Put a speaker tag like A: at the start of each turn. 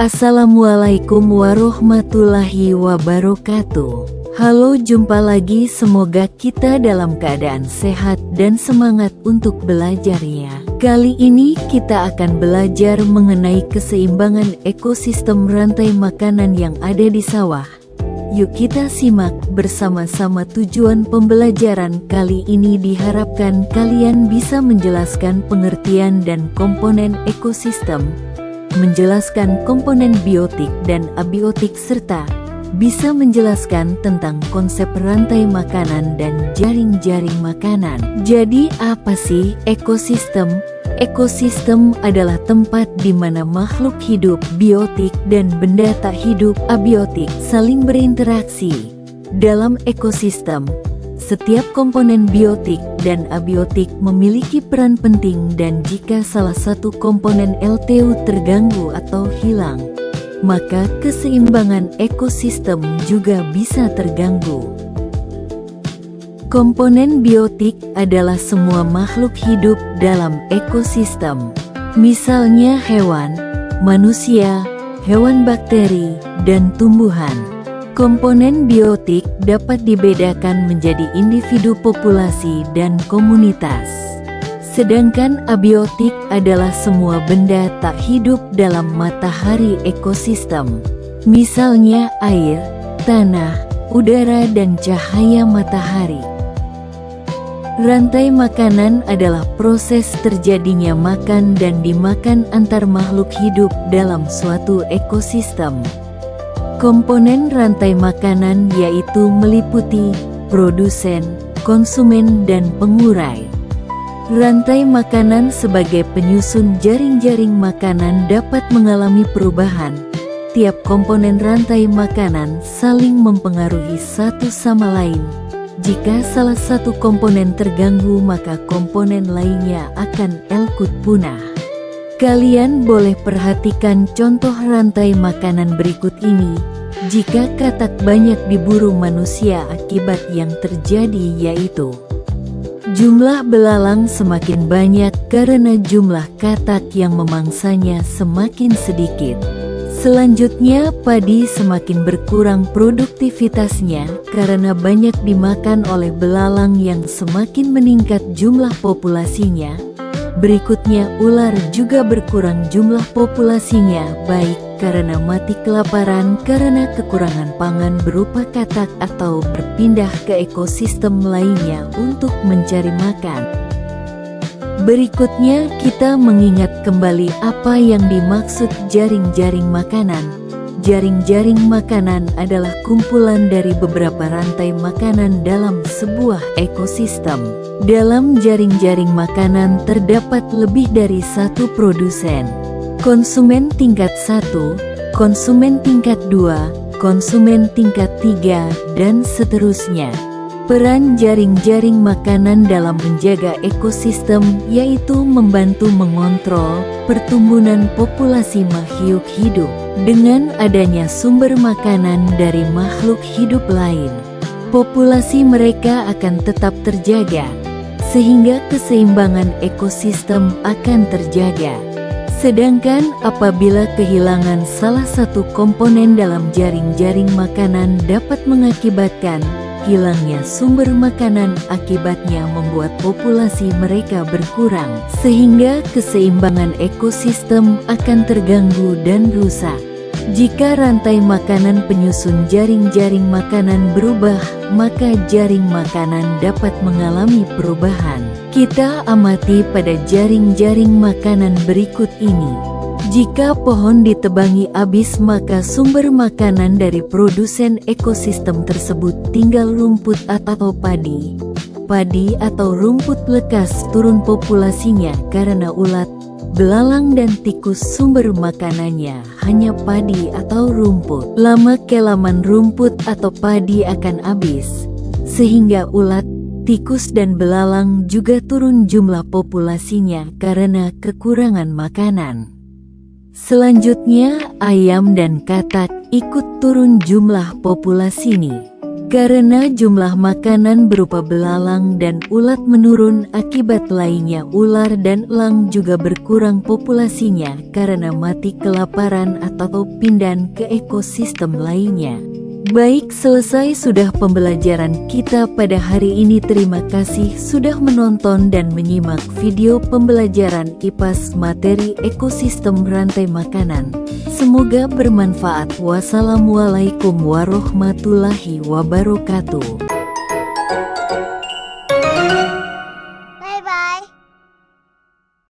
A: Assalamualaikum warahmatullahi wabarakatuh. Halo, jumpa lagi. Semoga kita dalam keadaan sehat dan semangat untuk belajar ya. Kali ini kita akan belajar mengenai keseimbangan ekosistem rantai makanan yang ada di sawah. Yuk kita simak bersama-sama. Tujuan pembelajaran kali ini diharapkan kalian bisa menjelaskan pengertian dan komponen ekosistem, menjelaskan komponen biotik dan abiotik, serta bisa menjelaskan tentang konsep rantai makanan dan jaring-jaring makanan. Jadi apa sih ekosistem? Ekosistem adalah tempat di mana makhluk hidup biotik dan benda tak hidup abiotik saling berinteraksi. Dalam ekosistem, setiap komponen biotik dan abiotik memiliki peran penting, dan jika salah satu komponen LTU terganggu atau hilang, maka keseimbangan ekosistem juga bisa terganggu. Komponen biotik adalah semua makhluk hidup dalam ekosistem. Misalnya hewan, manusia, hewan bakteri, dan tumbuhan. Komponen biotik dapat dibedakan menjadi individu, populasi, dan komunitas. Sedangkan abiotik adalah semua benda tak hidup dalam matahari ekosistem. Misalnya air, tanah, udara, dan cahaya matahari. Rantai makanan adalah proses terjadinya makan dan dimakan antar makhluk hidup dalam suatu ekosistem. Komponen rantai makanan yaitu meliputi produsen, konsumen, dan pengurai. Rantai makanan sebagai penyusun jaring-jaring makanan dapat mengalami perubahan. Tiap komponen rantai makanan saling mempengaruhi satu sama lain. Jika salah satu komponen terganggu, maka komponen lainnya akan ikut punah. Kalian boleh perhatikan contoh rantai makanan berikut ini. Jika katak banyak diburu manusia, akibat yang terjadi yaitu jumlah belalang semakin banyak karena jumlah katak yang memangsanya semakin sedikit. Selanjutnya, padi semakin berkurang produktivitasnya karena banyak dimakan oleh belalang yang semakin meningkat jumlah populasinya. Berikutnya, ular juga berkurang jumlah populasinya, baik karena mati kelaparan karena kekurangan pangan berupa katak atau berpindah ke ekosistem lainnya untuk mencari makan. Berikutnya, kita mengingat kembali apa yang dimaksud jaring-jaring makanan. Jaring-jaring makanan adalah kumpulan dari beberapa rantai makanan dalam sebuah ekosistem. Dalam jaring-jaring makanan terdapat lebih dari satu produsen. Konsumen tingkat 1, konsumen tingkat 2, konsumen tingkat 3, dan seterusnya. Peran jaring-jaring makanan dalam menjaga ekosistem yaitu membantu mengontrol pertumbuhan populasi makhluk hidup. Dengan adanya sumber makanan dari makhluk hidup lain, populasi mereka akan tetap terjaga, sehingga keseimbangan ekosistem akan terjaga. Sedangkan apabila kehilangan salah satu komponen dalam jaring-jaring makanan dapat mengakibatkan hilangnya sumber makanan, akibatnya membuat populasi mereka berkurang, sehingga keseimbangan ekosistem akan terganggu dan rusak. Jika rantai makanan penyusun jaring-jaring makanan berubah, maka jaring makanan dapat mengalami perubahan. Kita amati pada jaring-jaring makanan berikut ini. Jika pohon ditebangi habis, maka sumber makanan dari produsen ekosistem tersebut tinggal rumput atau padi. Padi atau rumput lekas turun populasinya karena ulat, belalang, dan tikus. Sumber makanannya hanya padi atau rumput. Lama-kelamaan rumput atau padi akan habis, sehingga ulat, tikus, dan belalang juga turun jumlah populasinya karena kekurangan makanan. Selanjutnya, ayam dan katak ikut turun jumlah populasinya. Karena jumlah makanan berupa belalang dan ulat menurun, akibat lainnya ular dan elang juga berkurang populasinya karena mati kelaparan atau pindah ke ekosistem lainnya. Baik, selesai sudah pembelajaran kita pada hari ini. Terima kasih sudah menonton dan menyimak video pembelajaran IPAS materi ekosistem rantai makanan. Semoga bermanfaat. Wassalamualaikum warahmatullahi wabarakatuh.